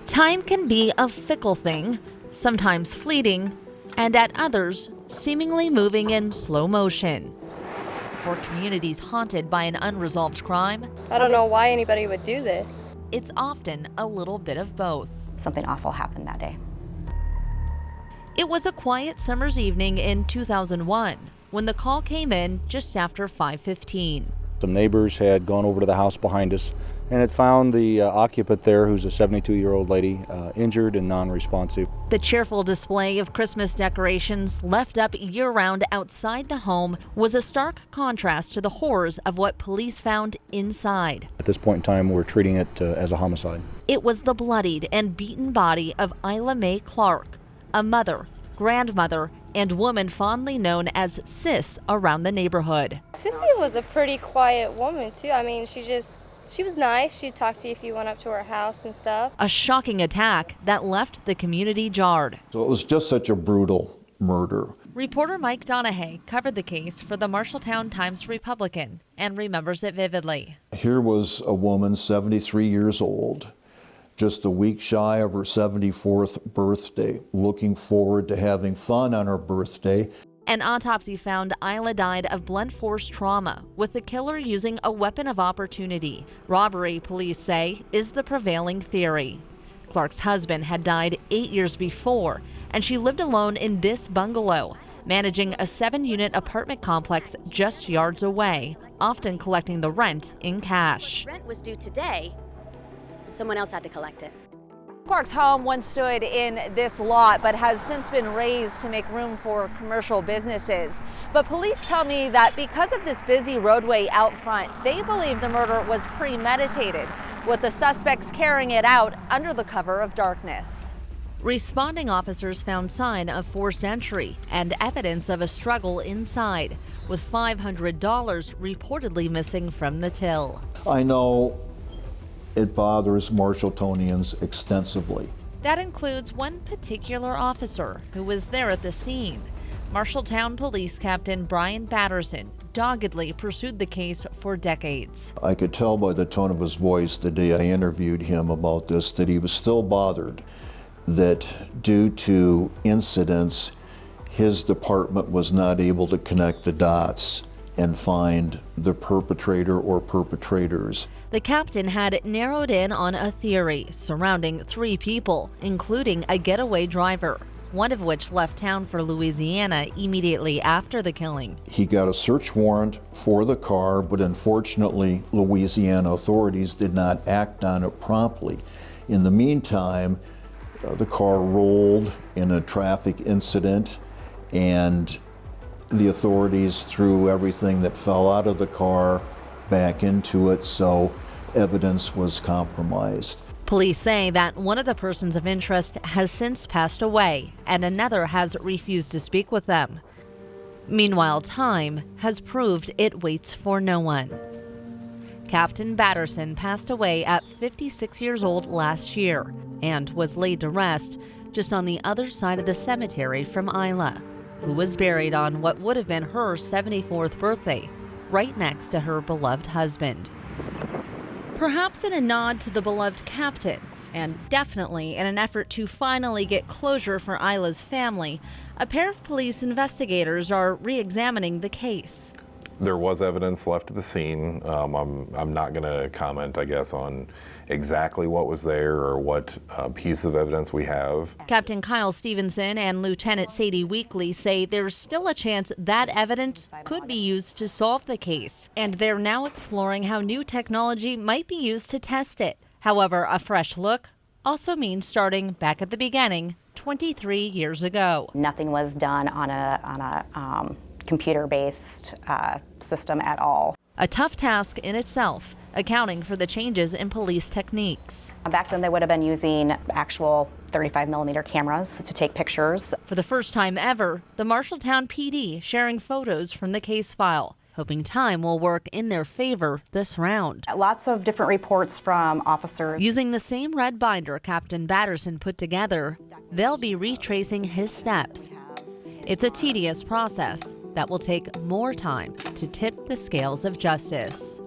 Time can be a fickle thing, sometimes fleeting, and at others, seemingly moving in slow motion. For communities haunted by an unresolved crime, I don't know why anybody would do this. it's often a little bit of both. Something awful happened that day. It was a quiet summer's evening in 2001 when the call came in just after 5:15. Some neighbors had gone over to the house behind us and had found the occupant there, who's a 72-year-old lady, injured and non-responsive. The cheerful display of Christmas decorations left up year-round outside the home was a stark contrast to the horrors of what police found inside. At this point in time, we're treating it as a homicide. It was the bloodied and beaten body of Ila Mae Clark, a mother, grandmother, and woman fondly known as Sis around the neighborhood. Sissy was a pretty quiet woman too. I mean, she was nice. She'd talk to you if you went up to her house and stuff. A shocking attack that left the community jarred. So it was just such a brutal murder. Reporter Mike Donahue covered the case for the Marshalltown Times-Republican and remembers it vividly. Here was a woman, 73 years old, just a week shy of her 74th birthday, looking forward to having fun on her birthday. An autopsy found Ila died of blunt force trauma, with the killer using a weapon of opportunity. Robbery, police say, is the prevailing theory. Clark's husband had died 8 years before, and she lived alone in this bungalow, managing a 7-unit apartment complex just yards away, often collecting the rent in cash. Rent was due today. Someone else had to collect it. Clark's home once stood in this lot, but has since been raised to make room for commercial businesses. But police tell me that because of this busy roadway out front, they believe the murder was premeditated, with the suspects carrying it out under the cover of darkness. Responding officers found sign of forced entry and evidence of a struggle inside, with $500 reportedly missing from the till. I know it bothers Marshalltonians extensively. That includes one particular officer who was there at the scene. Marshalltown Police Captain Brian Batterson doggedly pursued the case for decades. I could tell by the tone of his voice the day I interviewed him about this that he was still bothered that due to incidents, his department was not able to connect the dots and find the perpetrator or perpetrators. The captain had narrowed in on a theory surrounding 3 people, including a getaway driver, one of which left town for Louisiana immediately after the killing. He got a search warrant for the car, but unfortunately, Louisiana authorities did not act on it promptly. In the meantime, the car rolled in a traffic incident, and the authorities threw everything that fell out of the car back into it, so evidence was compromised. Police say that one of the persons of interest has since passed away and another has refused to speak with them. Meanwhile, time has proved it waits for no one. Captain Batterson passed away at 56 years old last year and was laid to rest just on the other side of the cemetery from Ila, who was buried on what would have been her 74th birthday, right next to her beloved husband. Perhaps in a nod to the beloved captain, and definitely in an effort to finally get closure for Ila's family, a pair of police investigators are re-examining the case. There was evidence left at the scene. I'm not going to comment, I guess, on exactly what was there or what piece of evidence we have. Captain Kyle Stevenson and Lieutenant Sadie Weekly say there's still a chance that evidence could be used to solve the case, and they're now exploring how new technology might be used to test it. However, a fresh look also means starting back at the beginning, 23 years ago. Nothing was done on a computer-based system at all. A tough task in itself, accounting for the changes in police techniques. Back then they would have been using actual 35mm cameras to take pictures. For the first time ever, the Marshalltown PD sharing photos from the case file, hoping time will work in their favor this round. Lots of different reports from officers. Using the same red binder Captain Batterson put together, they'll be retracing his steps. It's a tedious process that will take more time to tip the scales of justice.